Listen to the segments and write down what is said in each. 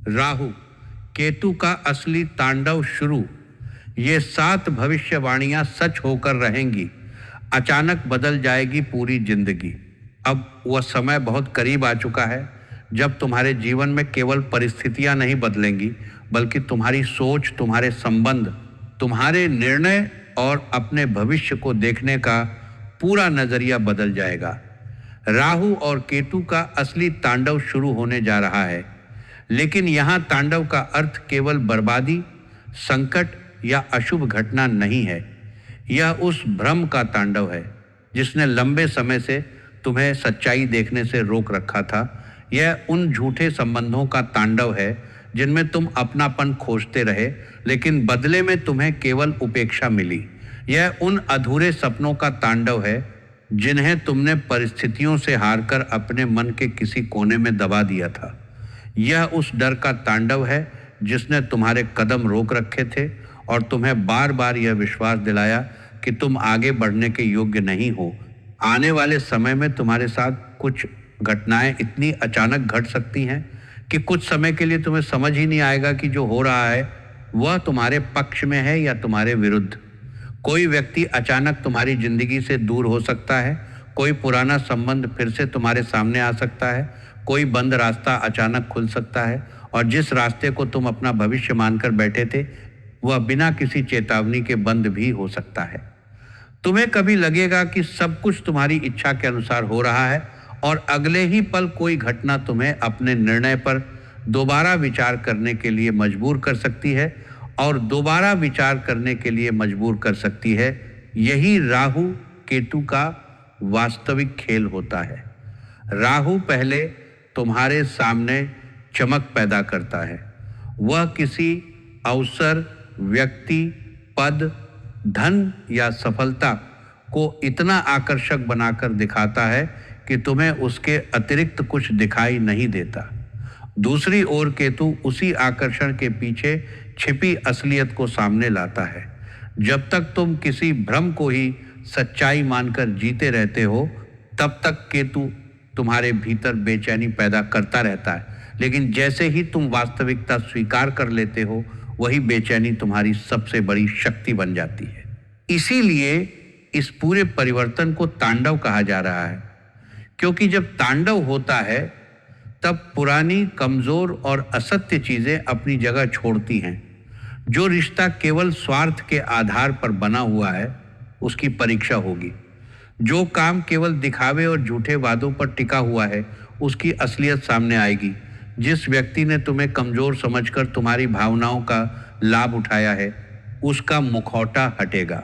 राहु केतु का असली तांडव शुरू। ये 7 भविष्यवाणियां सच होकर रहेंगी। अचानक बदल जाएगी पूरी जिंदगी। अब वह समय बहुत करीब आ चुका है जब तुम्हारे जीवन में केवल परिस्थितियां नहीं बदलेंगी, बल्कि तुम्हारी सोच, तुम्हारे संबंध, तुम्हारे निर्णय और अपने भविष्य को देखने का पूरा नजरिया बदल जाएगा। राहु और केतु का असली तांडव शुरू होने जा रहा है, लेकिन यहाँ तांडव का अर्थ केवल बर्बादी, संकट या अशुभ घटना नहीं है। यह उस भ्रम का तांडव है जिसने लंबे समय से तुम्हें सच्चाई देखने से रोक रखा था। यह उन झूठे संबंधों का तांडव है जिनमें तुम अपनापन खोजते रहे, लेकिन बदले में तुम्हें केवल उपेक्षा मिली। यह उन अधूरे सपनों का तांडव है जिन्हें तुमने परिस्थितियों से हारकर अपने मन के किसी कोने में दबा दिया था। यह उस डर का तांडव है जिसने तुम्हारे कदम रोक रखे थे और तुम्हें बार बार यह विश्वास दिलाया कि तुम आगे बढ़ने के योग्य नहीं हो। आने वाले समय में तुम्हारे साथ कुछ घटनाएं इतनी अचानक घट सकती हैं कि कुछ समय के लिए तुम्हें समझ ही नहीं आएगा कि जो हो रहा है वह तुम्हारे पक्ष में है या तुम्हारे विरुद्ध। कोई व्यक्ति अचानक तुम्हारी जिंदगी से दूर हो सकता है, कोई पुराना संबंध फिर से तुम्हारे सामने आ सकता है, कोई बंद रास्ता अचानक खुल सकता है, और जिस रास्ते को तुम अपना भविष्य मानकर बैठे थे वह बिना किसी चेतावनी के बंद भी हो सकता है। तुम्हें कभी लगेगा कि सब कुछ तुम्हारी इच्छा के अनुसार हो रहा है और अगले ही पल कोई घटना तुम्हें अपने निर्णय पर दोबारा विचार करने के लिए मजबूर कर सकती है और दोबारा विचार करने के लिए मजबूर कर सकती है। यही राहु केतु का वास्तविक खेल होता है। राहु पहले तुम्हारे सामने चमक पैदा करता है। वह किसी अवसर, व्यक्ति, पद, धन या सफलता को इतना आकर्षक बनाकर दिखाता है कि तुम्हें उसके अतिरिक्त कुछ दिखाई नहीं देता। दूसरी ओर केतु उसी आकर्षण के पीछे छिपी असलियत को सामने लाता है। जब तक तुम किसी भ्रम को ही सच्चाई मानकर जीते रहते हो, तब तक केतु तुम्हारे भीतर बेचैनी पैदा करता रहता है, लेकिन जैसे ही तुम वास्तविकता स्वीकार कर लेते हो, वही बेचैनी तुम्हारी सबसे बड़ी शक्ति बन जाती है। इसीलिए इस पूरे परिवर्तन को तांडव कहा जा रहा है, क्योंकि जब तांडव होता है तब पुरानी, कमजोर और असत्य चीजें अपनी जगह छोड़ती हैं। जो रिश्ता केवल स्वार्थ के आधार पर बना हुआ है उसकी परीक्षा होगी। जो काम केवल दिखावे और झूठे वादों पर टिका हुआ है उसकी असलियत सामने आएगी। जिस व्यक्ति ने तुम्हें कमजोर समझकर तुम्हारी भावनाओं का लाभ उठाया है उसका मुखौटा हटेगा।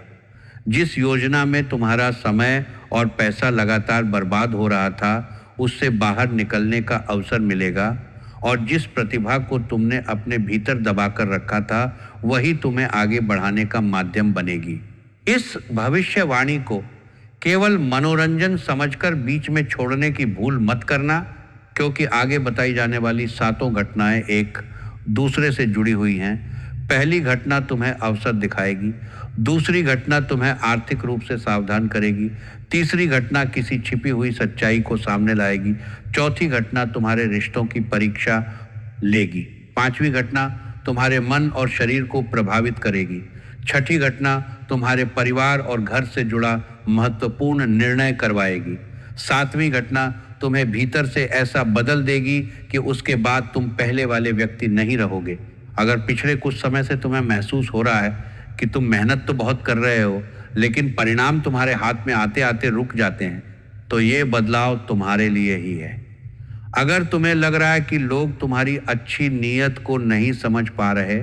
जिस योजना में तुम्हारा समय और पैसा लगातार बर्बाद हो रहा था उससे बाहर निकलने का अवसर मिलेगा, और जिस प्रतिभा को तुमने अपने भीतर दबाकर रखा था वही तुम्हें आगे बढ़ाने का माध्यम बनेगी। इस भविष्यवाणी को केवल मनोरंजन समझकर बीच में छोड़ने की भूल मत करना, क्योंकि आगे बताई जाने वाली 7 घटनाएं एक दूसरे से जुड़ी हुई हैं। पहली घटना तुम्हें अवसर दिखाएगी, दूसरी घटना तुम्हें आर्थिक रूप से सावधान करेगी, तीसरी घटना किसी छिपी हुई सच्चाई को सामने लाएगी, चौथी घटना तुम्हारे रिश्तों की परीक्षा लेगी, पांचवी घटना तुम्हारे मन और शरीर को प्रभावित करेगी, छठी घटना तुम्हारे परिवार और घर से जुड़ा महत्वपूर्ण निर्णय करवाएगी, सातवीं घटना तुम्हें भीतर से ऐसा बदल देगी कि उसके बाद तुम पहले वाले व्यक्ति नहीं रहोगे। अगर पिछले कुछ समय से तुम्हें महसूस हो रहा है कि तुम मेहनत तो बहुत कर रहे हो लेकिन परिणाम तुम्हारे हाथ में आते आते रुक जाते हैं, तो ये बदलाव तुम्हारे लिए ही है। अगर तुम्हें लग रहा है कि लोग तुम्हारी अच्छी नीयत को नहीं समझ पा रहे,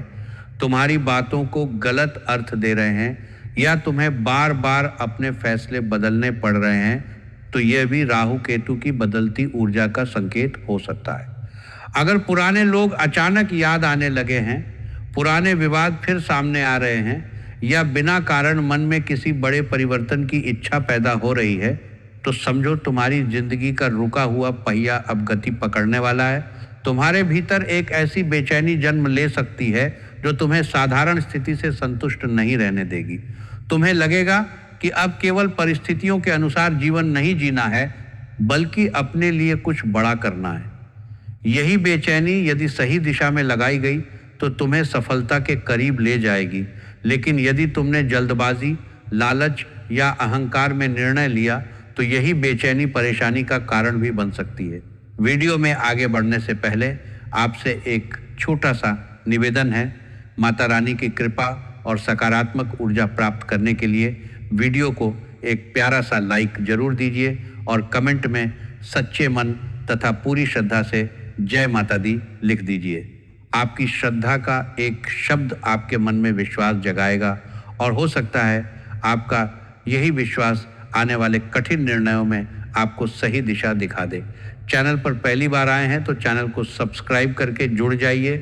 तुम्हारी बातों को गलत अर्थ दे रहे हैं, या तुम्हें बार बार अपने फैसले बदलने पड़ रहे हैं, तो यह भी राहु केतु की बदलती ऊर्जा का संकेत हो सकता है। अगर पुराने लोग अचानक याद आने लगे हैं, पुराने विवाद फिर सामने आ रहे हैं, या बिना कारण मन में किसी बड़े परिवर्तन की इच्छा पैदा हो रही है, तो समझो तुम्हारी जिंदगी का रुका हुआ पहिया अब गति पकड़ने वाला है। तुम्हारे भीतर एक ऐसी बेचैनी जन्म ले सकती है जो तुम्हें साधारण स्थिति से संतुष्ट नहीं रहने देगी। तुम्हें लगेगा कि अब केवल परिस्थितियों के अनुसार जीवन नहीं जीना है, बल्कि अपने लिए कुछ बड़ा करना है। यही बेचैनी यदि सही दिशा में लगाई गई तो तुम्हें सफलता के करीब ले जाएगी, लेकिन यदि तुमने जल्दबाजी, लालच या अहंकार में निर्णय लिया तो यही बेचैनी परेशानी का कारण भी बन सकती है। वीडियो में आगे बढ़ने से पहले आपसे एक छोटा सा निवेदन है। माता रानी की कृपा और सकारात्मक ऊर्जा प्राप्त करने के लिए वीडियो को एक प्यारा सा लाइक जरूर दीजिए और कमेंट में सच्चे मन तथा पूरी श्रद्धा से जय माता दी लिख दीजिए। आपकी श्रद्धा का एक शब्द आपके मन में विश्वास जगाएगा और हो सकता है आपका यही विश्वास आने वाले कठिन निर्णयों में आपको सही दिशा दिखा दे। चैनल पर पहली बार आए हैं तो चैनल को सब्सक्राइब करके जुड़ जाइए,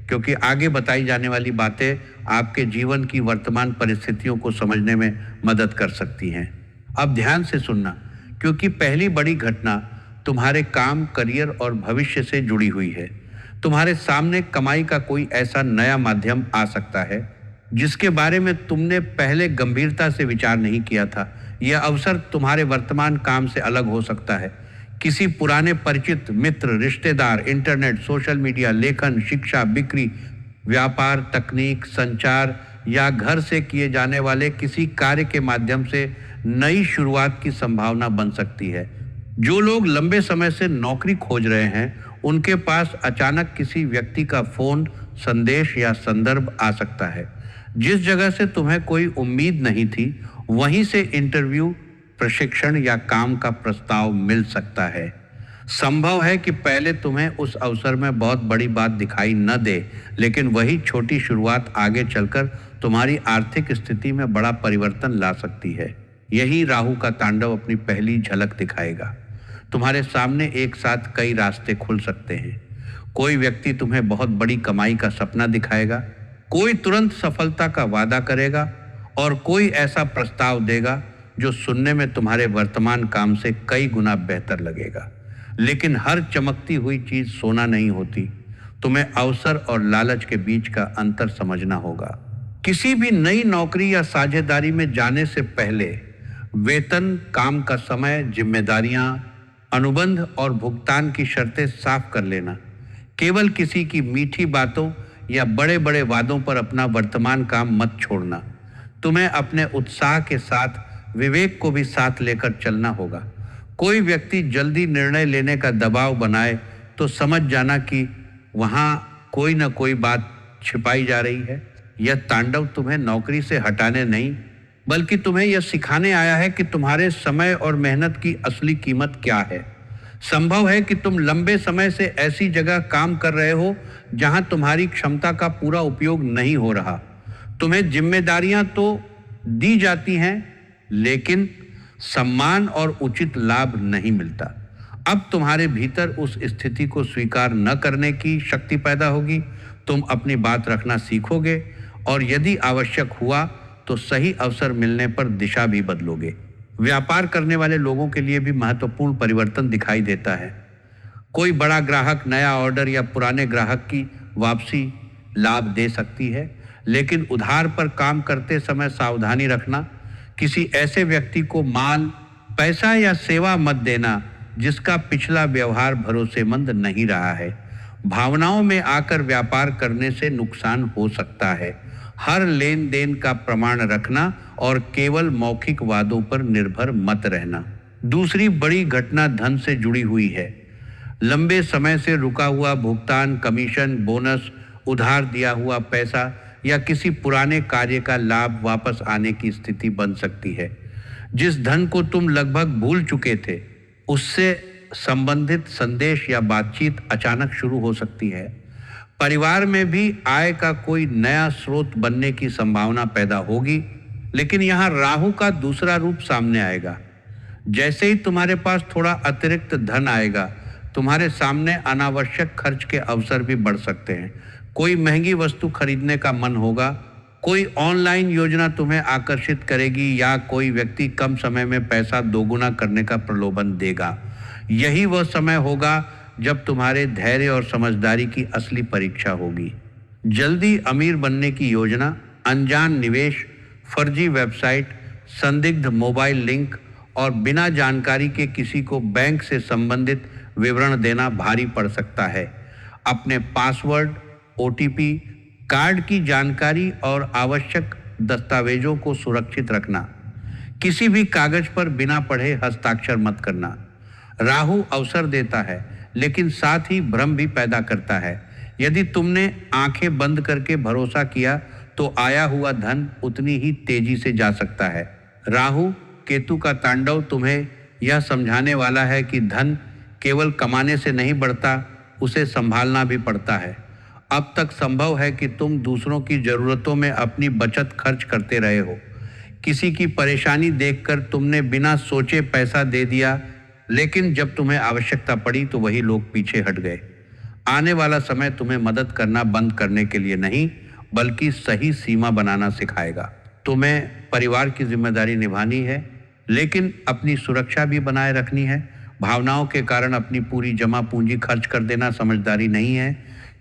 क्योंकि आगे बताई जाने वाली बातें आपके जीवन की वर्तमान परिस्थितियों को समझने में मदद कर सकती हैं। अब ध्यान से सुनना, क्योंकि पहली बड़ी घटना तुम्हारे काम, करियर और भविष्य से जुड़ी हुई है। तुम्हारे सामने कमाई का कोई ऐसा नया माध्यम आ सकता है जिसके बारे में तुमने पहले गंभीरता से विचार नहीं किया था। यह अवसर तुम्हारे वर्तमान काम से अलग हो सकता है। किसी पुराने परिचित, मित्र, रिश्तेदार, इंटरनेट, सोशल मीडिया, लेखन, शिक्षा, बिक्री, व्यापार, तकनीक, संचार या घर से किए जाने वाले किसी कार्य के माध्यम से नई शुरुआत की संभावना बन सकती है। जो लोग लंबे समय से नौकरी खोज रहे हैं, उनके पास अचानक किसी व्यक्ति का फोन, संदेश या संदर्भ आ सकता है। जिस जगह से तुम्हें कोई उम्मीद नहीं थी, वहीं से इंटरव्यू, प्रशिक्षण या काम का प्रस्ताव मिल सकता है। संभव है कि पहले तुम्हें उस अवसर में बहुत बड़ी बात दिखाई न दे, लेकिन वही छोटी शुरुआत आगे चलकर तुम्हारी आर्थिक स्थिति में बड़ा परिवर्तन ला सकती है। यही राहु का तांडव अपनी पहली झलक दिखाएगा। तुम्हारे सामने एक साथ कई रास्ते खुल सकते हैं। कोई व्यक्ति तुम्हें बहुत बड़ी कमाई का सपना दिखाएगा, कोई तुरंत सफलता का वादा करेगा और कोई ऐसा प्रस्ताव देगा जो सुनने में तुम्हारे वर्तमान काम से कई गुना बेहतर लगेगा। लेकिन हर चमकती हुई चीज सोना नहीं होती। तुम्हें अवसर और लालच के बीच का अंतर समझना होगा। किसी भी नई नौकरी या साझेदारी में जाने से पहले वेतन, काम का समय, जिम्मेदारियां, अनुबंध और भुगतान की शर्तें साफ कर लेना। केवल किसी की मीठी बातों या बड़े बड़े वादों पर अपना वर्तमान काम मत छोड़ना। तुम्हें अपने उत्साह के साथ विवेक को भी साथ लेकर चलना होगा। कोई व्यक्ति जल्दी निर्णय लेने का दबाव बनाए तो समझ जाना कि वहाँ कोई न कोई बात छिपाई जा रही है। यह तांडव तुम्हें नौकरी से हटाने नहीं, बल्कि तुम्हें यह सिखाने आया है कि तुम्हारे समय और मेहनत की असली कीमत क्या है। संभव है कि तुम लंबे समय से ऐसी जगह काम कर रहे हो जहां तुम्हारी क्षमता का पूरा उपयोग नहीं हो रहा। तुम्हें जिम्मेदारियां तो दी जाती हैं, लेकिन सम्मान और उचित लाभ नहीं मिलता। अब तुम्हारे भीतर उस स्थिति को स्वीकार न करने की शक्ति पैदा होगी। तुम अपनी बात रखना सीखोगे और यदि आवश्यक हुआ तो सही अवसर मिलने पर दिशा भी बदलोगे। व्यापार करने वाले लोगों के लिए भी महत्वपूर्ण परिवर्तन दिखाई देता है। कोई बड़ा ग्राहक नया ऑर्डर या पुराने ग्राहक की वापसी लाभ दे सकती है, लेकिन उधार पर काम करते समय सावधानी रखना। किसी ऐसे व्यक्ति को माल, पैसा या सेवा मत देना जिसका पिछला व्यवहार भरोसेमंद नहीं रहा है। भावनाओं में आकर व्यापार करने से नुकसान हो सकता है। हर लेन देन का प्रमाण रखना और केवल मौखिक वादों पर निर्भर मत रहना। दूसरी बड़ी घटना धन से जुड़ी हुई है। लंबे समय से रुका हुआ भुगतान, कमीशन, बोनस, उधार दिया हुआ पैसा या किसी पुराने कार्य का लाभ वापस आने की स्थिति बन सकती है। जिस धन को तुम लगभग भूल चुके थे, उससे संबंधित संदेश या बातचीत अचानक शुरू हो सकती है। परिवार में भी आय का कोई नया स्रोत बनने की संभावना पैदा होगी, लेकिन यहाँ राहु का दूसरा रूप सामने आएगा। जैसे ही तुम्हारे पास थोड़ा अतिरिक्त धन आएगा, तुम्हारे सामने अनावश्यक खर्च के अवसर भी बढ़ सकते हैं। कोई महंगी वस्तु खरीदने का मन होगा, कोई ऑनलाइन योजना तुम्हें आकर्षित करेगी या कोई व्यक्ति कम समय में पैसा दोगुना करने का प्रलोभन देगा। यही वह समय होगा जब तुम्हारे धैर्य और समझदारी की असली परीक्षा होगी। जल्दी अमीर बनने की योजना, अनजान निवेश, फर्जी वेबसाइट, संदिग्ध मोबाइल लिंक और बिना जानकारी के किसी को बैंक से संबंधित विवरण देना भारी पड़ सकता है। अपने पासवर्ड, ओटीपी, कार्ड की जानकारी और आवश्यक दस्तावेजों को सुरक्षित रखना। किसी भी कागज पर बिना पढ़े हस्ताक्षर मत करना। राहु अवसर देता है लेकिन साथ ही भ्रम भी पैदा करता है। यदि तुमने आंखें बंद करके भरोसा किया तो आया हुआ धन उतनी ही तेजी से जा सकता है। राहु केतु का तांडव तुम्हें यह समझाने वाला है कि धन केवल कमाने से नहीं बढ़ता, उसे संभालना भी पड़ता है। अब तक संभव है कि तुम दूसरों की जरूरतों में अपनी बचत खर्च करते रहे हो। किसी की परेशानी देखकर तुमने बिना सोचे पैसा दे दिया, लेकिन जब तुम्हें आवश्यकता पड़ी तो वही लोग पीछे हट गए। आने वाला समय तुम्हें मदद करना बंद करने के लिए नहीं, बल्कि सही सीमा बनाना सिखाएगा। तुम्हें परिवार की जिम्मेदारी निभानी है, लेकिन अपनी सुरक्षा भी बनाए रखनी है। भावनाओं के कारण अपनी पूरी जमा पूंजी खर्च कर देना समझदारी नहीं है।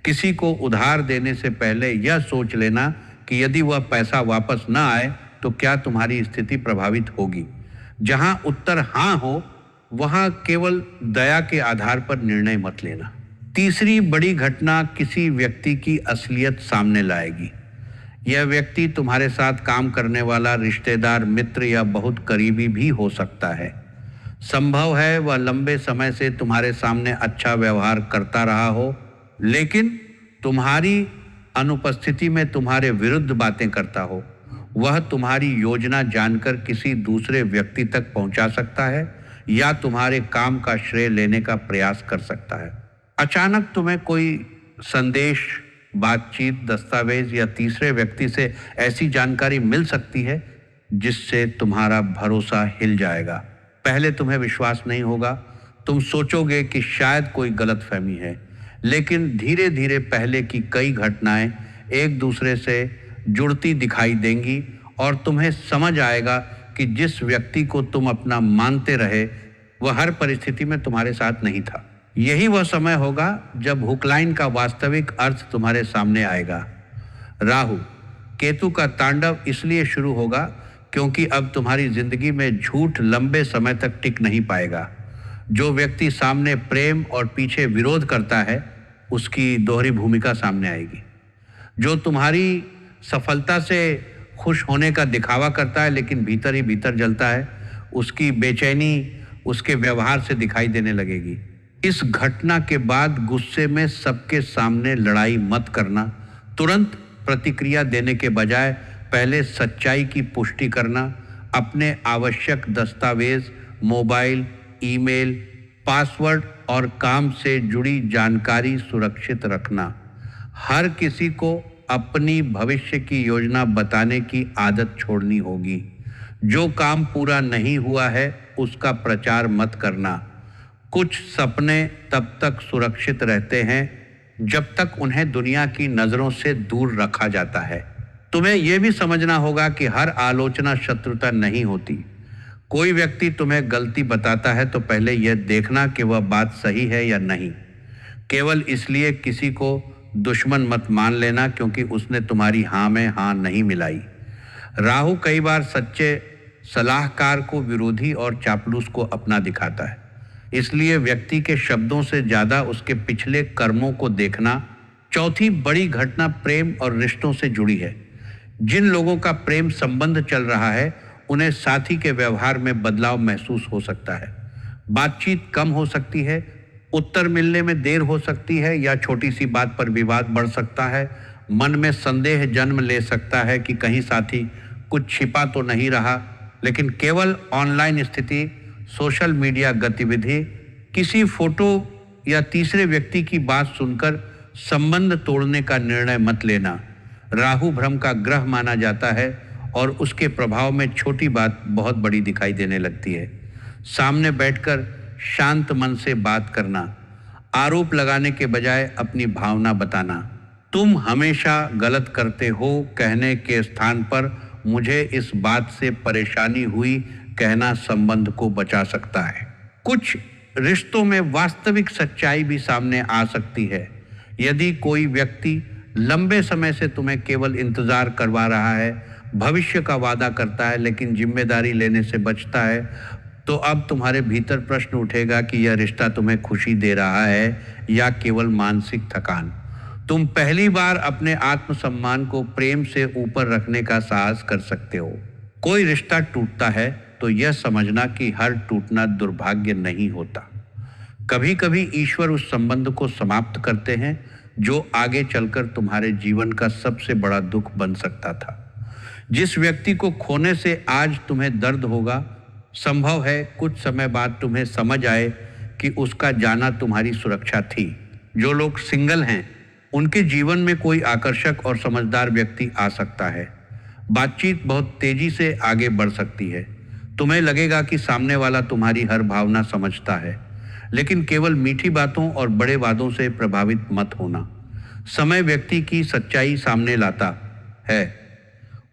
किसी को उधार देने से पहले यह सोच लेना कि यदि वह पैसा वापस न आए तो क्या तुम्हारी स्थिति प्रभावित होगी। जहां उत्तर हाँ हो, वहां केवल दया के आधार पर निर्णय मत लेना। तीसरी बड़ी घटना किसी व्यक्ति की असलियत सामने लाएगी। यह व्यक्ति तुम्हारे साथ काम करने वाला रिश्तेदार, मित्र या बहुत करीबी भी हो सकता है। संभव है वह लंबे समय से तुम्हारे सामने अच्छा व्यवहार करता रहा हो, लेकिन तुम्हारी अनुपस्थिति में तुम्हारे विरुद्ध बातें करता हो। वह तुम्हारी योजना जानकर किसी दूसरे व्यक्ति तक पहुंचा सकता है या तुम्हारे काम का श्रेय लेने का प्रयास कर सकता है। अचानक तुम्हें कोई संदेश, बातचीत, दस्तावेज या तीसरे व्यक्ति से ऐसी जानकारी मिल सकती है जिससे तुम्हारा भरोसा हिल जाएगा। पहले तुम्हें विश्वास नहीं होगा, तुम सोचोगे कि शायद कोई गलतफहमी है, लेकिन धीरे धीरे पहले की कई घटनाएं एक दूसरे से जुड़ती दिखाई देंगी और तुम्हें समझ आएगा कि जिस व्यक्ति को तुम अपना मानते रहे वह हर परिस्थिति में तुम्हारे साथ नहीं था। यही वह समय होगा जब हुकलाइन का वास्तविक अर्थ तुम्हारे सामने आएगा। राहु केतु का तांडव इसलिए शुरू होगा क्योंकि अब तुम्हारी जिंदगी में झूठ लंबे समय तक टिक नहीं पाएगा। जो व्यक्ति सामने प्रेम और पीछे विरोध करता है, उसकी दोहरी भूमिका सामने आएगी। जो तुम्हारी सफलता से खुश होने का दिखावा करता है लेकिन भीतर ही भीतर जलता है, उसकी बेचैनी उसके व्यवहार से दिखाई देने लगेगी। इस घटना के बाद गुस्से में सबके सामने लड़ाई मत करना। तुरंत प्रतिक्रिया देने के बजाय पहले सच्चाई की पुष्टि करना। अपने आवश्यक दस्तावेज, मोबाइल, ईमेल, पासवर्ड और काम से जुड़ी जानकारी सुरक्षित रखना। हर किसी को अपनी भविष्य की योजना बताने की आदत छोड़नी होगी। जो काम पूरा नहीं हुआ है उसका प्रचार मत करना। कुछ सपने तब तक सुरक्षित रहते हैं जब तक उन्हें दुनिया की नज़रों से दूर रखा जाता है। तुम्हें यह भी समझना होगा कि हर आलोचना शत्रुता नहीं होती। कोई व्यक्ति तुम्हें गलती बताता है तो पहले यह देखना कि वह बात सही है या नहीं। केवल इसलिए किसी को दुश्मन मत मान लेना क्योंकि उसने तुम्हारी हाँ में हाँ नहीं मिलाई। राहु कई बार सच्चे सलाहकार को विरोधी और चापलूस को अपना दिखाता है, इसलिए व्यक्ति के शब्दों से ज़्यादा उसके पिछले कर्मों को देखना। चौथी बड़ी घटना प्रेम और रिश्तों से जुड़ी है। जिन लोगों का प्रेम संबंध चल रहा है उन्हें साथी के व्यवहार में बदलाव महसूस हो सकता है। बातचीत कम हो सकती है, उत्तर मिलने में देर हो सकती है या छोटी सी बात पर विवाद बढ़ सकता है। मन में संदेह जन्म ले सकता है कि कहीं साथी कुछ छिपा तो नहीं रहा, लेकिन केवल ऑनलाइन स्थिति, सोशल मीडिया गतिविधि, किसी फोटो या तीसरे व्यक्ति की बात सुनकर संबंध तोड़ने का निर्णय मत लेना। राहु भ्रम का ग्रह माना जाता है और उसके प्रभाव में छोटी बात बहुत बड़ी दिखाई देने लगती है। सामने बैठकर शांत मन से बात करना, आरोप लगाने के बजाय अपनी भावना बताना। तुम हमेशा गलत करते हो कहने के स्थान पर मुझे इस बात से परेशानी हुई कहना संबंध को बचा सकता है। कुछ रिश्तों में वास्तविक सच्चाई भी सामने आ सकती है। यदि कोई व्यक्ति लंबे समय से तुम्हें केवल इंतजार करवा रहा है, भविष्य का वादा करता है लेकिन जिम्मेदारी लेने से बचता है, तो अब तुम्हारे भीतर प्रश्न उठेगा कि यह रिश्ता तुम्हें खुशी दे रहा है या केवल मानसिक थकान। तुम पहली बार अपने आत्मसम्मान को प्रेम से ऊपर रखने का साहस कर सकते हो। कोई रिश्ता टूटता है तो यह समझना कि हर टूटना दुर्भाग्य नहीं होता। कभी कभी ईश्वर उस संबंध को समाप्त करते हैं जो आगे चलकर तुम्हारे जीवन का सबसे बड़ा दुख बन सकता था। जिस व्यक्ति को खोने से आज तुम्हें दर्द होगा, संभव है कुछ समय बाद तुम्हें समझ आए कि उसका जाना तुम्हारी सुरक्षा थी। जो लोग सिंगल हैं उनके जीवन में कोई आकर्षक और समझदार व्यक्ति आ सकता है। बातचीत बहुत तेजी से आगे बढ़ सकती है। तुम्हें लगेगा कि सामने वाला तुम्हारी हर भावना समझता है, लेकिन केवल मीठी बातों और बड़े वादों से प्रभावित मत होना। समय व्यक्ति की सच्चाई सामने लाता है।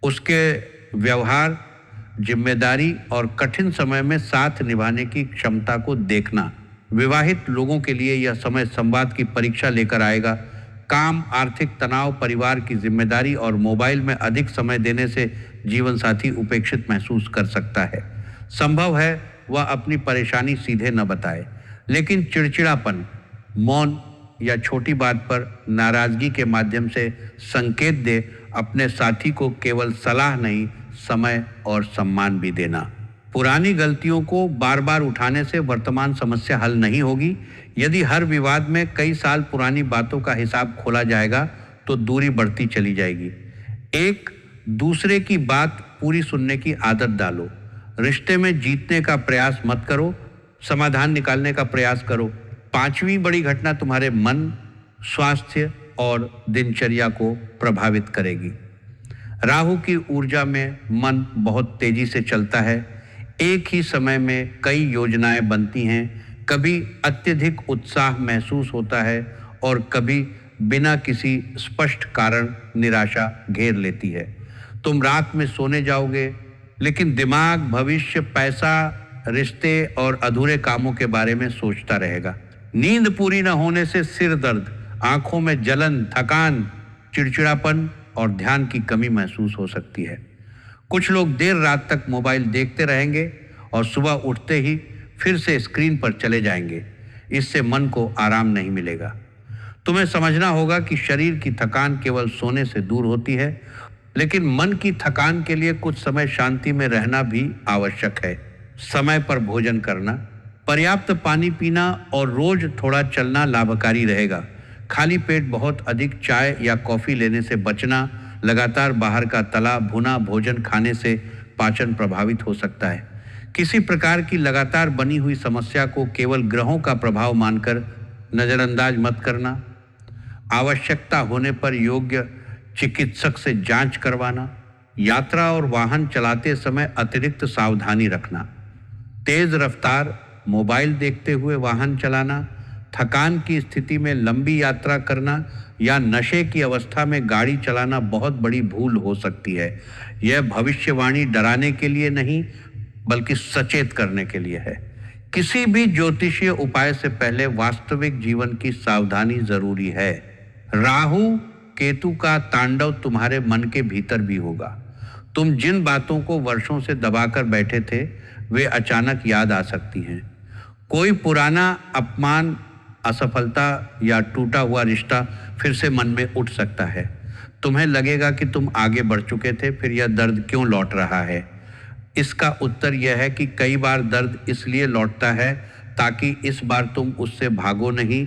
उसके व्यवहार, जिम्मेदारी और कठिन समय में साथ निभाने की क्षमता को देखना। विवाहित लोगों के लिए यह समय संवाद की परीक्षा लेकर आएगा। काम, आर्थिक तनाव, परिवार की जिम्मेदारी और मोबाइल में अधिक समय देने से जीवन साथी उपेक्षित महसूस कर सकता है। संभव है वह अपनी परेशानी सीधे न बताए, लेकिन चिड़चिड़ापन, मौन या छोटी बात पर नाराजगी के माध्यम से संकेत दे। अपने साथी को केवल सलाह नहीं, समय और सम्मान भी देना। पुरानी गलतियों को बार बार उठाने से वर्तमान समस्या हल नहीं होगी। यदि हर विवाद में कई साल पुरानी बातों का हिसाब खोला जाएगा तो दूरी बढ़ती चली जाएगी। एक दूसरे की बात पूरी सुनने की आदत डालो। रिश्ते में जीतने का प्रयास मत करो, समाधान निकालने का प्रयास करो। पांचवी बड़ी घटना तुम्हारे मन, स्वास्थ्य और दिनचर्या को प्रभावित करेगी। राहु की ऊर्जा में मन बहुत तेजी से चलता है। एक ही समय में कई योजनाएं बनती हैं। कभी अत्यधिक उत्साह महसूस होता है और कभी बिना किसी स्पष्ट कारण निराशा घेर लेती है। तुम रात में सोने जाओगे, लेकिन दिमाग भविष्य, पैसा, रिश्ते और अधूरे कामों के बारे में सोचता रहेगा। नींद पूरी न होने से सिर दर्द, आंखों में जलन, थकान, चिड़चिड़ापन और ध्यान की कमी महसूस हो सकती है। कुछ लोग देर रात तक मोबाइल देखते रहेंगे और सुबह उठते ही फिर से स्क्रीन पर चले जाएंगे। इससे मन को आराम नहीं मिलेगा। तुम्हें समझना होगा कि शरीर की थकान केवल सोने से दूर होती है, लेकिन मन की थकान के लिए कुछ समय शांति में रहना भी आवश्यक है। समय पर भोजन करना, पर्याप्त पानी पीना और रोज थोड़ा चलना लाभकारी रहेगा। खाली पेट बहुत अधिक चाय या कॉफी लेने से बचना। लगातार बाहर का तला भुना भोजन खाने से पाचन प्रभावित हो सकता है। किसी प्रकार की लगातार बनी हुई समस्या को केवल ग्रहों का प्रभाव मानकर नज़रअंदाज मत करना। आवश्यकता होने पर योग्य चिकित्सक से जांच करवाना। यात्रा और वाहन चलाते समय अतिरिक्त सावधानी रखना। तेज रफ्तार, मोबाइल देखते हुए वाहन चलाना, थकान की स्थिति में लंबी यात्रा करना या नशे की अवस्था में गाड़ी चलाना बहुत बड़ी भूल हो सकती है। यह भविष्यवाणी डराने के लिए नहीं, बल्कि सचेत करने के लिए है। किसी भी ज्योतिषीय उपाय से पहले वास्तविक जीवन की सावधानी जरूरी है। राहु केतु का तांडव तुम्हारे मन के भीतर भी होगा। तुम जिन बातों को वर्षों से दबाकर बैठे थे, वे अचानक याद आ सकती हैं। कोई पुराना अपमान, असफलता या टूटा हुआ रिश्ता फिर से मन में उठ सकता है। तुम्हें लगेगा कि तुम आगे बढ़ चुके थे, फिर यह दर्द क्यों लौट रहा है? इसका उत्तर यह है कि कई बार दर्द इसलिए लौटता है ताकि इस बार तुम उससे भागो नहीं,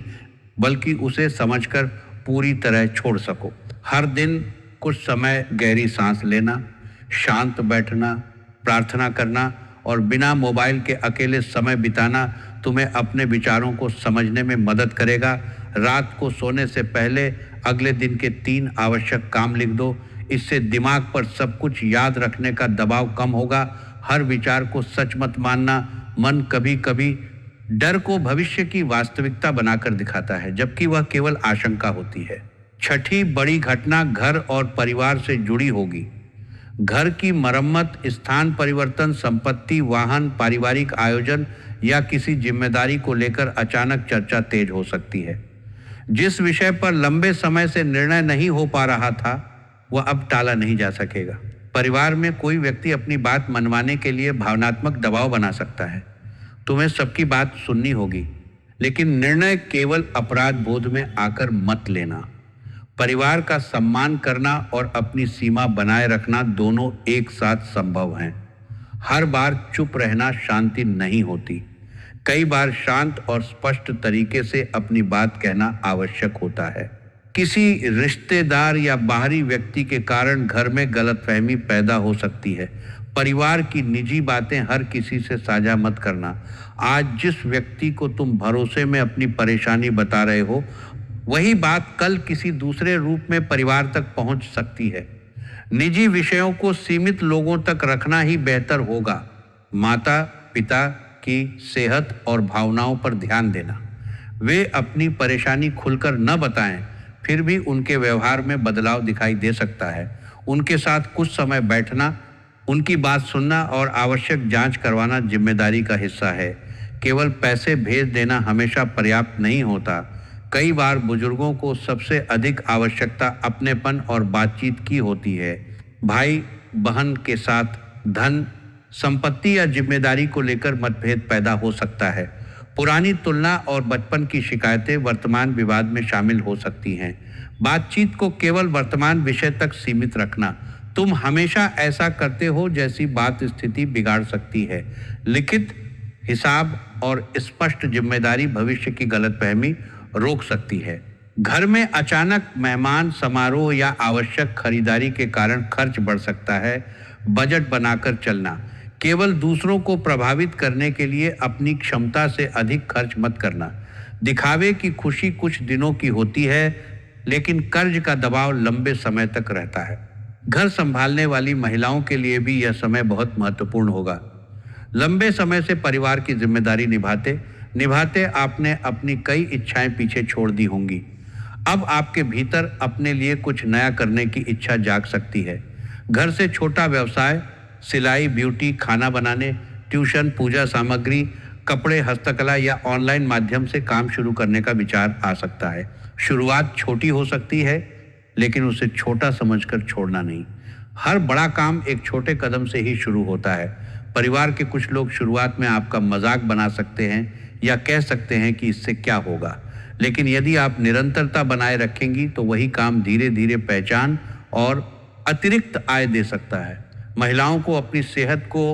बल्कि उसे समझकर पूरी तरह छोड़ सको। हर दिन कुछ समय गहरी सांस लेना, शांत बैठना, प्रार्थना करना और बिना मोबाइल के अकेले समय बिताना तुम्हें अपने विचारों को समझने में मदद करेगा। रात को सोने से पहले अगले दिन के 3 आवश्यक काम लिख दो। इससे दिमाग पर सब कुछ याद रखने का दबाव कम होगा। हर विचार को सच मत मानना। मन कभी कभी डर को भविष्य की वास्तविकता बनाकर दिखाता है, जबकि वह केवल आशंका होती है। छठी बड़ी घटना घर और परिवार से जुड़ी होगी। घर की मरम्मत, स्थान परिवर्तन, संपत्ति, वाहन, पारिवारिक आयोजन या किसी जिम्मेदारी को लेकर अचानक चर्चा तेज हो सकती है। जिस विषय पर लंबे समय से निर्णय नहीं हो पा रहा था, वह अब टाला नहीं जा सकेगा। परिवार में कोई व्यक्ति अपनी बात मनवाने के लिए भावनात्मक दबाव बना सकता है। तुम्हें सबकी बात सुननी होगी, लेकिन निर्णय केवल अपराध बोध में आकर मत लेना। परिवार का सम्मान करना और अपनी सीमा बनाए रखना दोनों एक साथ संभव हैं। हर बार चुप रहना शांति नहीं होती। कई बार शांत और स्पष्ट तरीके से अपनी बात कहना आवश्यक होता है। किसी रिश्तेदार या बाहरी व्यक्ति के कारण घर में गलतफहमी पैदा हो सकती है। परिवार की निजी बातें हर किसी से साझा मत करना। आज जिस व्यक्ति को तुम भरोसे में अपनी परेशानी बता रहे हो, वही बात कल किसी दूसरे रूप में परिवार तक पहुंच सकती है। निजी विषयों को सीमित लोगों तक रखना ही बेहतर होगा। माता पिता की सेहत और भावनाओं पर ध्यान देना। वे अपनी परेशानी खुलकर न बताएं, फिर भी उनके व्यवहार में बदलाव दिखाई दे सकता है। उनके साथ कुछ समय बैठना, उनकी बात सुनना और आवश्यक जांच करवाना जिम्मेदारी का हिस्सा है। केवल पैसे भेज देना हमेशा पर्याप्त नहीं होता। कई बार बुजुर्गों को सबसे अधिक आवश्यकता अपनेपन और बातचीत की होती है। भाई बहन के साथ धन, संपत्ति या जिम्मेदारी को लेकर मतभेद पैदा हो सकता है। पुरानी तुलना और बचपन की शिकायतें वर्तमान विवाद में शामिल हो सकती हैं। बातचीत को केवल वर्तमान विषय तक सीमित रखना। तुम हमेशा ऐसा करते हो जैसी बात स्थिति बिगाड़ सकती है। लिखित हिसाब और स्पष्ट जिम्मेदारी भविष्य की गलतफहमी रोक सकती है। घर में अचानक मेहमान, समारोह या आवश्यक खरीदारी के कारण खर्च बढ़ सकता है। बजट बनाकर चलना। केवल दूसरों को प्रभावित करने के लिए अपनी क्षमता से अधिक खर्च मत करना। दिखावे की खुशी कुछ दिनों की होती है, लेकिन कर्ज का दबाव लंबे समय तक रहता है। घर संभालने वाली महिलाओं के लिए भी यह समय बहुत महत्वपूर्ण होगा। लंबे समय से परिवार की जिम्मेदारी निभाते निभाते आपने अपनी कई इच्छाएं पीछे छोड़ दी होंगी। अब आपके भीतर अपने लिए कुछ नया करने की इच्छा जाग सकती है। घर से छोटा व्यवसाय, सिलाई, ब्यूटी, खाना बनाने, ट्यूशन, पूजा सामग्री, कपड़े, हस्तकला या ऑनलाइन माध्यम से काम शुरू करने का विचार आ सकता है। शुरुआत छोटी हो सकती है, लेकिन उसे छोटा समझकर छोड़ना नहीं। हर बड़ा काम एक छोटे कदम से ही शुरू होता है। परिवार के कुछ लोग शुरुआत में आपका मजाक बना सकते हैं या कह सकते हैं कि इससे क्या होगा, लेकिन यदि आप निरंतरता बनाए रखेंगी तो वही काम धीरे धीरे पहचान और अतिरिक्त आय दे सकता है। महिलाओं को अपनी सेहत को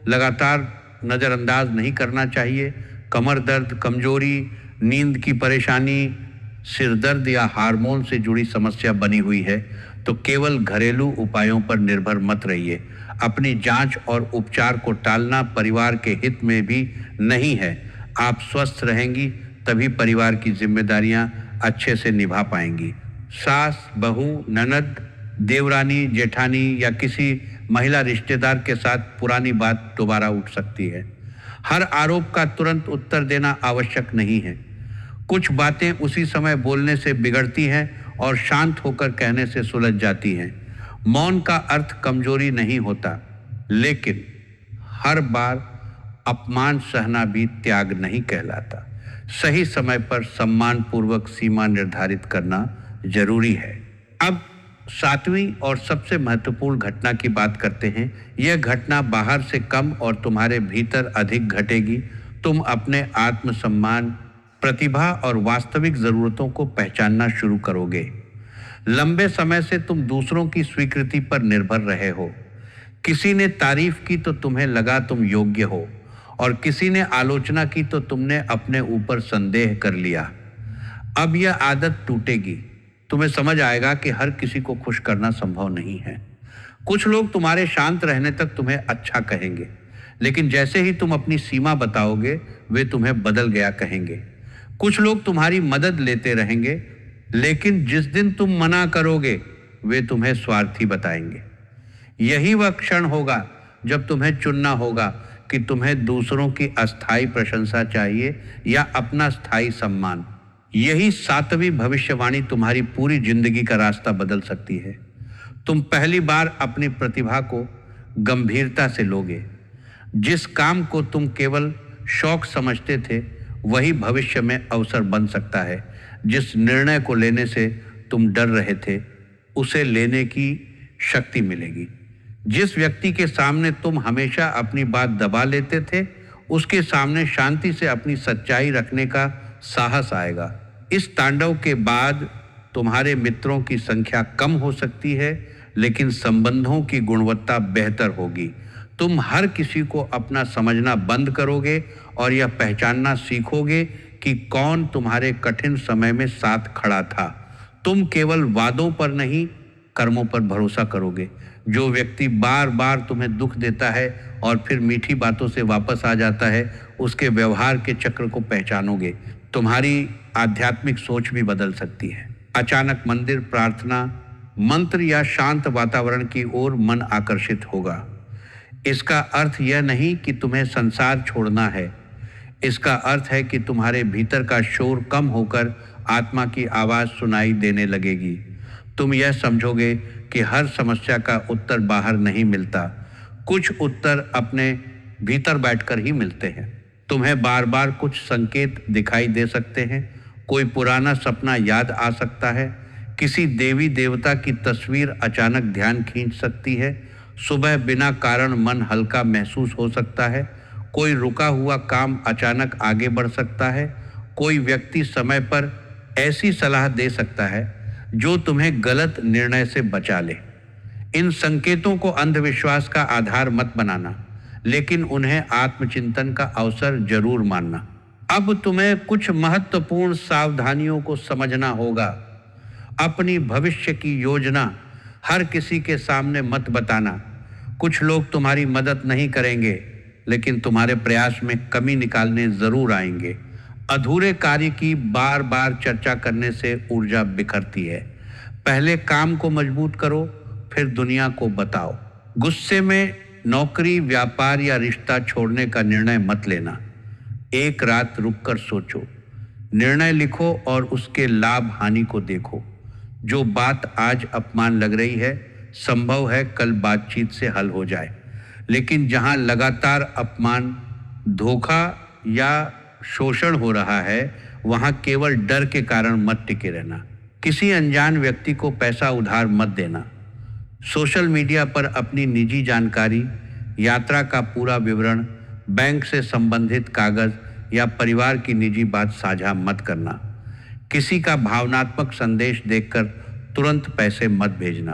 लगातार नज़रअंदाज नहीं करना चाहिए। कमर दर्द, कमजोरी, नींद की परेशानी, सिर दर्द या हार्मोन से जुड़ी समस्या बनी हुई है तो केवल घरेलू उपायों पर निर्भर मत रहिए। अपनी जांच और उपचार को टालना परिवार के हित में भी नहीं है। आप स्वस्थ रहेंगी तभी परिवार की जिम्मेदारियां अच्छे से निभा पाएंगी। सास, बहू, ननद, देवरानी, जेठानी या किसी महिला रिश्तेदार के साथ पुरानी बात दोबारा उठ सकती है। हर आरोप का तुरंत उत्तर देना आवश्यक नहीं है। कुछ बातें उसी समय बोलने से बिगड़ती हैं और शांत होकर कहने से सुलझ जाती हैं। मौन का अर्थ कमजोरी नहीं होता, लेकिन हर बार अपमान सहना भी त्याग नहीं कहलाता। सही समय पर सम्मान पूर्वक सीमा निर्धारित करना जरूरी है। अब 7वीं और सबसे महत्वपूर्ण घटना की बात करते हैं। यह घटना बाहर से कम और तुम्हारे भीतर अधिक घटेगी। तुम अपने आत्मसम्मान, प्रतिभा और वास्तविक जरूरतों को पहचानना शुरू करोगे। लंबे समय से तुम दूसरों की स्वीकृति पर निर्भर रहे हो। किसी ने तारीफ की तो तुम्हें लगा तुम योग्य हो, और किसी ने आलोचना की तो तुमने अपने ऊपर संदेह कर लिया। अब यह आदत टूटेगी। तुम्हें समझ आएगा कि हर किसी को खुश करना संभव नहीं है। कुछ लोग तुम्हारे शांत रहने तक तुम्हें अच्छा कहेंगे, लेकिन जैसे ही तुम अपनी सीमा बताओगे वे तुम्हें बदल गया कहेंगे। कुछ लोग तुम्हारी मदद लेते रहेंगे, लेकिन जिस दिन तुम मना करोगे वे तुम्हें स्वार्थी बताएंगे। यही वह क्षण होगा जब तुम्हें चुनना होगा कि तुम्हें दूसरों की अस्थायी प्रशंसा चाहिए या अपना स्थायी सम्मान। यही 7वीं भविष्यवाणी तुम्हारी पूरी जिंदगी का रास्ता बदल सकती है। तुम पहली बार अपनी प्रतिभा को गंभीरता से लोगे। जिस काम को तुम केवल शौक समझते थे, वही भविष्य में अवसर बन सकता है। जिस निर्णय को लेने से तुम डर रहे थे, उसे लेने की शक्ति मिलेगी। जिस व्यक्ति के सामने तुम हमेशा अपनी बात दबा लेते थे, उसके सामने शांति से अपनी सच्चाई रखने का साहस आएगा। इस तांडव के बाद तुम्हारे मित्रों की संख्या कम हो सकती है, लेकिन संबंधों की गुणवत्ता बेहतर होगी। तुम हर किसी को अपना समझना बंद करोगे और यह पहचानना सीखोगे कि कौन तुम्हारे कठिन समय में साथ खड़ा था। तुम केवल वादों पर नहीं, कर्मों पर भरोसा करोगे। जो व्यक्ति बार बार तुम्हें दुख देता है और फिर मीठी बातों से वापस आ जाता है, उसके व्यवहार के चक्र को पहचानोगे। तुम्हारी आध्यात्मिक सोच भी बदल सकती है। अचानक मंदिर, प्रार्थना, मंत्र या शांत वातावरण की ओर मन आकर्षित होगा। इसका अर्थ यह नहीं कि तुम्हें संसार छोड़ना है। इसका अर्थ है कि तुम्हारे भीतर का शोर कम होकर आत्मा की आवाज सुनाई देने लगेगी। तुम यह समझोगे कि हर समस्या का उत्तर बाहर नहीं मिलता, कुछ उत्तर अपने भीतर बैठकर ही मिलते हैं। तुम्हें बार बार कुछ संकेत दिखाई दे सकते हैं। कोई पुराना सपना याद आ सकता है। किसी देवी देवता की तस्वीर अचानक ध्यान खींच सकती है। सुबह बिना कारण मन हल्का महसूस हो सकता है। कोई रुका हुआ काम अचानक आगे बढ़ सकता है। कोई व्यक्ति समय पर ऐसी सलाह दे सकता है जो तुम्हें गलत निर्णय से बचा ले। इन संकेतों को अंधविश्वास का आधार मत बनाना, लेकिन उन्हें आत्मचिंतन का अवसर जरूर मानना। अब तुम्हें कुछ महत्वपूर्ण सावधानियों को समझना होगा। अपनी भविष्य की योजना हर किसी के सामने मत बताना। कुछ लोग तुम्हारी मदद नहीं करेंगे, लेकिन तुम्हारे प्रयास में कमी निकालने जरूर आएंगे। अधूरे कार्य की बार बार चर्चा करने से ऊर्जा बिखरती है। पहले काम को मजबूत करो, फिर दुनिया को बताओ। गुस्से में नौकरी, व्यापार या रिश्ता छोड़ने का निर्णय मत लेना। एक रात रुककर सोचो, निर्णय लिखो और उसके लाभ हानि को देखो। जो बात आज अपमान लग रही है, संभव है कल बातचीत से हल हो जाए। लेकिन जहां लगातार अपमान, धोखा या शोषण हो रहा है, वहां केवल डर के कारण मत टिके रहना। किसी अनजान व्यक्ति को पैसा उधार मत देना। सोशल मीडिया पर अपनी निजी जानकारी, यात्रा का पूरा विवरण, बैंक से संबंधित कागज या परिवार की निजी बात साझा मत करना। किसी का भावनात्मक संदेश देखकर तुरंत पैसे मत भेजना।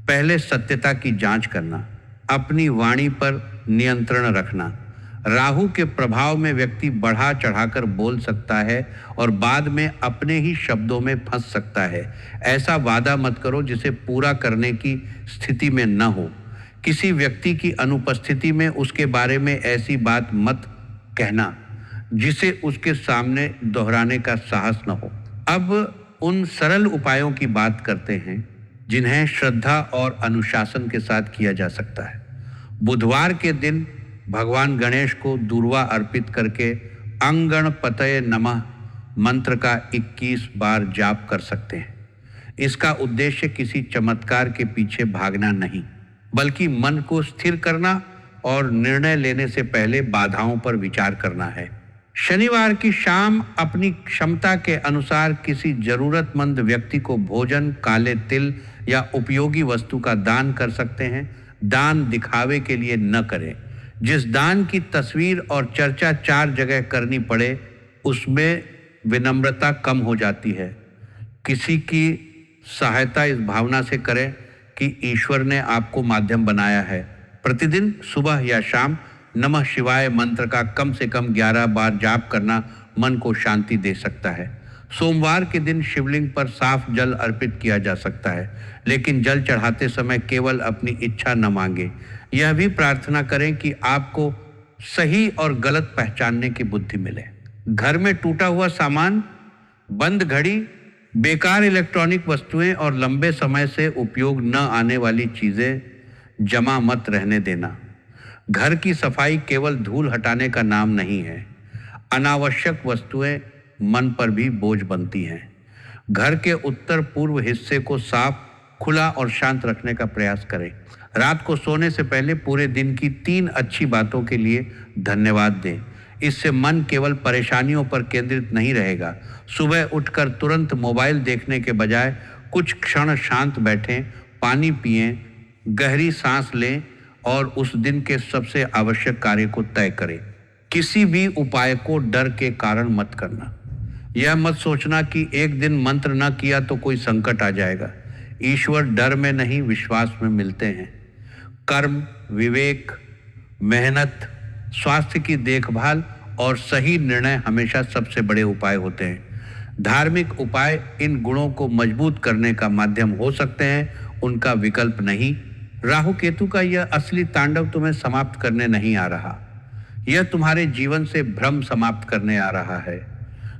पहले सत्यता की जांच करना। अपनी वाणी पर नियंत्रण रखना। राहु के प्रभाव में व्यक्ति बढ़ा चढ़ाकर बोल सकता है और बाद में अपने ही शब्दों में फंस सकता है। ऐसा वादा मत करो जिसे पूरा करने की स्थिति में न हो। किसी व्यक्ति की अनुपस्थिति में उसके बारे में ऐसी बात मत कहना जिसे उसके सामने दोहराने का साहस न हो। अब उन सरल उपायों की बात करते हैं जिन्हें श्रद्धा और अनुशासन के साथ किया जा सकता है। बुधवार के दिन भगवान गणेश को दूर्वा अर्पित करके अंगणपतये नमः मंत्र का 21 बार जाप कर सकते हैं। इसका उद्देश्य किसी चमत्कार के पीछे भागना नहीं, बल्कि मन को स्थिर करना और निर्णय लेने से पहले बाधाओं पर विचार करना है। शनिवार की शाम अपनी क्षमता के अनुसार किसी जरूरतमंद व्यक्ति को भोजन, काले तिल या उपयोगी वस्तु का दान कर सकते हैं। दान दिखावे के लिए न करें। जिस दान की तस्वीर और चर्चा 4 जगह करनी पड़े, उसमें विनम्रता कम हो जाती है। किसी की सहायता इस भावना से करें कि ईश्वर ने आपको माध्यम बनाया है। प्रतिदिन सुबह या शाम नमः शिवाय मंत्र का कम से कम 11 बार जाप करना मन को शांति दे सकता है। सोमवार के दिन शिवलिंग पर साफ जल अर्पित किया जा सकता है, लेकिन जल चढ़ाते समय केवल अपनी इच्छा न मांगे। यह भी प्रार्थना करें कि आपको सही और गलत पहचानने की बुद्धि मिले। घर में टूटा हुआ सामान, बंद घड़ी, बेकार इलेक्ट्रॉनिक वस्तुएं और लंबे समय से उपयोग न आने वाली चीजें जमा मत रहने देना। घर की सफाई केवल धूल हटाने का नाम नहीं है। अनावश्यक वस्तुएं मन पर भी बोझ बनती हैं। घर के उत्तर पूर्व हिस्से को साफ, खुला और शांत रखने का प्रयास करें। रात को सोने से पहले पूरे दिन की 3 अच्छी बातों के लिए धन्यवाद दें। इससे मन केवल परेशानियों पर केंद्रित नहीं रहेगा। सुबह उठकर तुरंत मोबाइल देखने के बजाय कुछ क्षण शांत बैठें, पानी पिएं, गहरी सांस लें और उस दिन के सबसे आवश्यक कार्य को तय करें। किसी भी उपाय को डर के कारण मत करना। यह मत सोचना कि एक दिन मंत्र न किया तो कोई संकट आ जाएगा। ईश्वर डर में नहीं, विश्वास में मिलते हैं। कर्म, विवेक, मेहनत, स्वास्थ्य की देखभाल और सही निर्णय हमेशा सबसे बड़े उपाय होते हैं। धार्मिक उपाय इन गुणों को मजबूत करने का माध्यम हो सकते हैं, उनका विकल्प नहीं। राहु केतु का यह असली तांडव तुम्हें समाप्त करने नहीं आ रहा, यह तुम्हारे जीवन से भ्रम समाप्त करने आ रहा है।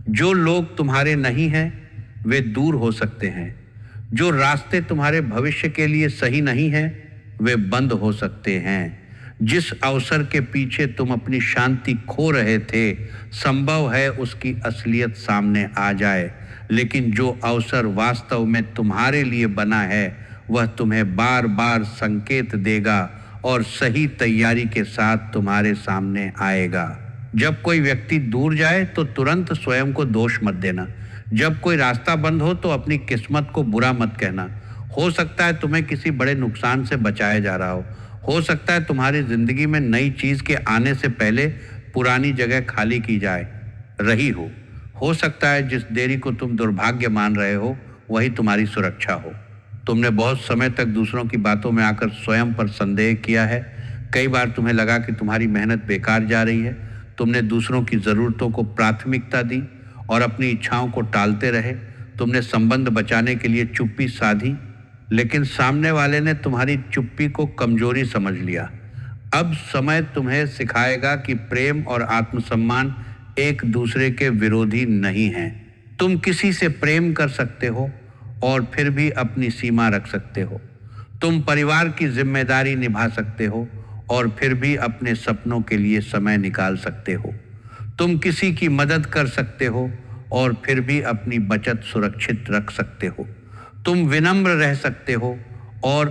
जो लोग तुम्हारे नहीं हैं वे दूर हो सकते हैं। जो रास्ते तुम्हारे भविष्य के लिए सही नहीं हैं वे बंद हो सकते हैं। जिस अवसर के पीछे तुम अपनी शांति खो रहे थे, संभव है उसकी असलियत सामने आ जाए, लेकिन जो अवसर वास्तव में तुम्हारे लिए बना है वह तुम्हें बार बार संकेत देगा और सही तैयारी के साथ तुम्हारे सामने आएगा। जब कोई व्यक्ति दूर जाए तो तुरंत स्वयं को दोष मत देना। जब कोई रास्ता बंद हो तो अपनी किस्मत को बुरा मत कहना। हो सकता है तुम्हें किसी बड़े नुकसान से बचाया जा रहा हो सकता है तुम्हारी जिंदगी में नई चीज के आने से पहले पुरानी जगह खाली की जाए रही हो सकता है जिस देरी को तुम दुर्भाग्य मान रहे हो वही तुम्हारी सुरक्षा हो। तुमने बहुत समय तक दूसरों की बातों में आकर स्वयं पर संदेह किया है। कई बार तुम्हें लगा कि तुम्हारी मेहनत बेकार जा रही है। तुमने दूसरों की ज़रूरतों को प्राथमिकता दी और अपनी इच्छाओं को टालते रहे। तुमने संबंध बचाने के लिए चुप्पी साधी, लेकिन सामने वाले ने तुम्हारी चुप्पी को कमजोरी समझ लिया। अब समय तुम्हें सिखाएगा कि प्रेम और आत्मसम्मान एक दूसरे के विरोधी नहीं हैं। तुम किसी से प्रेम कर सकते हो और फिर भी अपनी सीमा रख सकते हो। तुम परिवार की जिम्मेदारी निभा सकते हो और फिर भी अपने सपनों के लिए समय निकाल सकते हो। तुम किसी की मदद कर सकते हो और फिर भी अपनी बचत सुरक्षित रख सकते हो। तुम विनम्र रह सकते हो और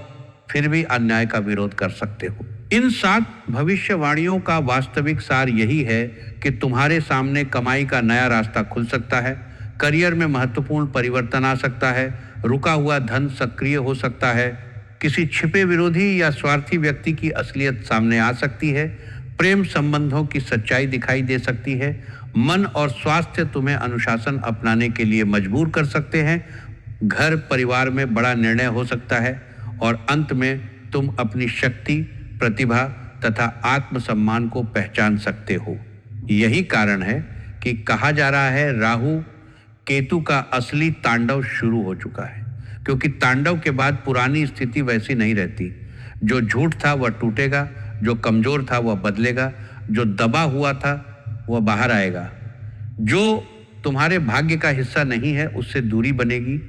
फिर भी अन्याय का विरोध कर सकते हो। इन 7 भविष्यवाणियों का वास्तविक सार यही है कि तुम्हारे सामने कमाई का नया रास्ता खुल सकता है, करियर में महत्वपूर्ण परिवर्तन आ सकता है, रुका हुआ धन सक्रिय हो सकता है, किसी छिपे विरोधी या स्वार्थी व्यक्ति की असलियत सामने आ सकती है, प्रेम संबंधों की सच्चाई दिखाई दे सकती है, मन और स्वास्थ्य तुम्हें अनुशासन अपनाने के लिए मजबूर कर सकते हैं, घर परिवार में बड़ा निर्णय हो सकता है और अंत में तुम अपनी शक्ति, प्रतिभा तथा आत्मसम्मान को पहचान सकते हो। यही कारण है कि कहा जा रहा है राहु केतु का असली तांडव शुरू हो चुका है, क्योंकि तांडव के बाद पुरानी स्थिति वैसी नहीं रहती। जो झूठ था वह टूटेगा, जो कमजोर था वह बदलेगा, जो दबा हुआ था वह बाहर आएगा, जो तुम्हारे भाग्य का हिस्सा नहीं है उससे दूरी बनेगी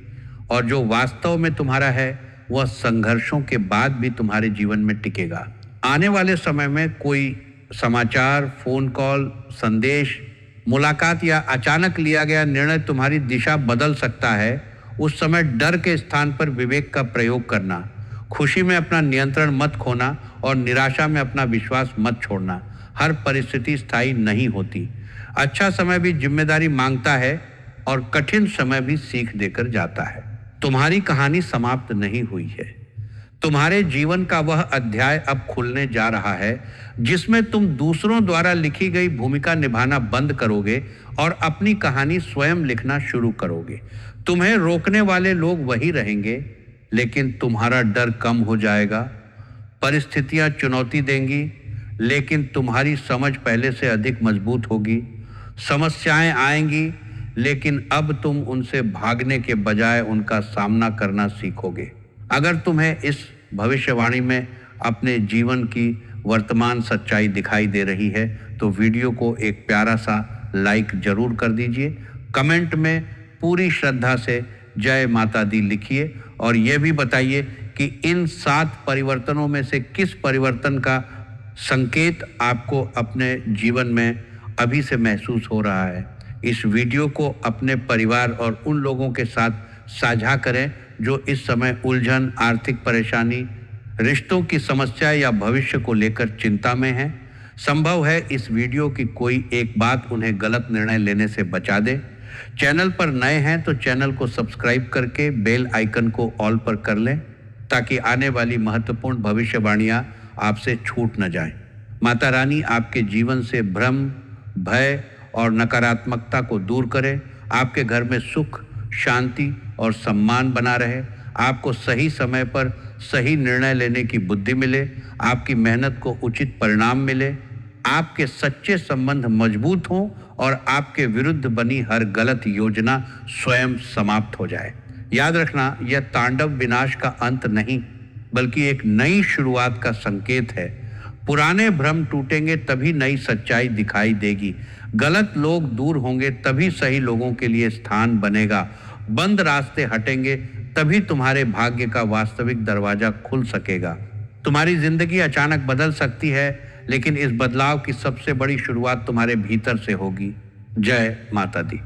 और जो वास्तव में तुम्हारा है वह संघर्षों के बाद भी तुम्हारे जीवन में टिकेगा। आने वाले समय में कोई समाचार, फोन कॉल, संदेश, मुलाकात या अचानक लिया गया निर्णय तुम्हारी दिशा बदल सकता है। उस समय डर के स्थान पर विवेक का प्रयोग करना, खुशी में अपना नियंत्रण मत खोना और निराशा में अपना विश्वास मत छोड़ना। हर परिस्थिति स्थायी नहीं होती। अच्छा समय भी जिम्मेदारी मांगता है और कठिन समय भी सीख देकर जाता है। तुम्हारी कहानी समाप्त नहीं हुई है। तुम्हारे जीवन का वह अध्याय अब खुलने जा रहा है जिसमें तुम दूसरों द्वारा लिखी गई भूमिका निभाना बंद करोगे और अपनी कहानी स्वयं लिखना शुरू करोगे। तुम्हें रोकने वाले लोग वही रहेंगे, लेकिन तुम्हारा डर कम हो जाएगा। परिस्थितियां चुनौती देंगी, लेकिन तुम्हारी समझ पहले से अधिक मजबूत होगी। समस्याएं आएंगी, लेकिन अब तुम उनसे भागने के बजाय उनका सामना करना सीखोगे। अगर तुम्हें इस भविष्यवाणी में अपने जीवन की वर्तमान सच्चाई दिखाई दे रही है तो वीडियो को एक प्यारा सा लाइक जरूर कर दीजिए। कमेंट में पूरी श्रद्धा से जय माता दी लिखिए और ये भी बताइए कि इन 7 परिवर्तनों में से किस परिवर्तन का संकेत आपको अपने जीवन में अभी से महसूस हो रहा है। इस वीडियो को अपने परिवार और उन लोगों के साथ साझा करें जो इस समय उलझन, आर्थिक परेशानी, रिश्तों की समस्या या भविष्य को लेकर चिंता में हैं। संभव है इस वीडियो की कोई एक बात उन्हें गलत निर्णय लेने से बचा दे। चैनल पर नए हैं तो चैनल को सब्सक्राइब करके बेल आइकन को ऑल पर कर लें ताकि आने वाली महत्वपूर्ण भविष्यवाणियां आपसे छूट न जाएं। माता रानी आपके जीवन से भ्रम, भय और नकारात्मकता को दूर करे, आपके घर में सुख, शांति और सम्मान बना रहे, आपको सही समय पर सही निर्णय लेने की बुद्धि मिले, आपकी मेहनत को उचित परिणाम मिले, आपके सच्चे संबंध मजबूत हों और आपके विरुद्ध बनी हर गलत योजना स्वयं समाप्त हो जाए। याद रखना, यह तांडव विनाश का अंत नहीं, बल्कि एक नई शुरुआत का संकेत है। पुराने भ्रम टूटेंगे तभी नई सच्चाई दिखाई देगी। गलत लोग दूर होंगे तभी सही लोगों के लिए स्थान बनेगा। बंद रास्ते हटेंगे तभी तुम्हारे भाग्य का वास्तविक दरवाजा खुल सकेगा। तुम्हारी जिंदगी अचानक बदल सकती है, लेकिन इस बदलाव की सबसे बड़ी शुरुआत तुम्हारे भीतर से होगी। जय माता दी।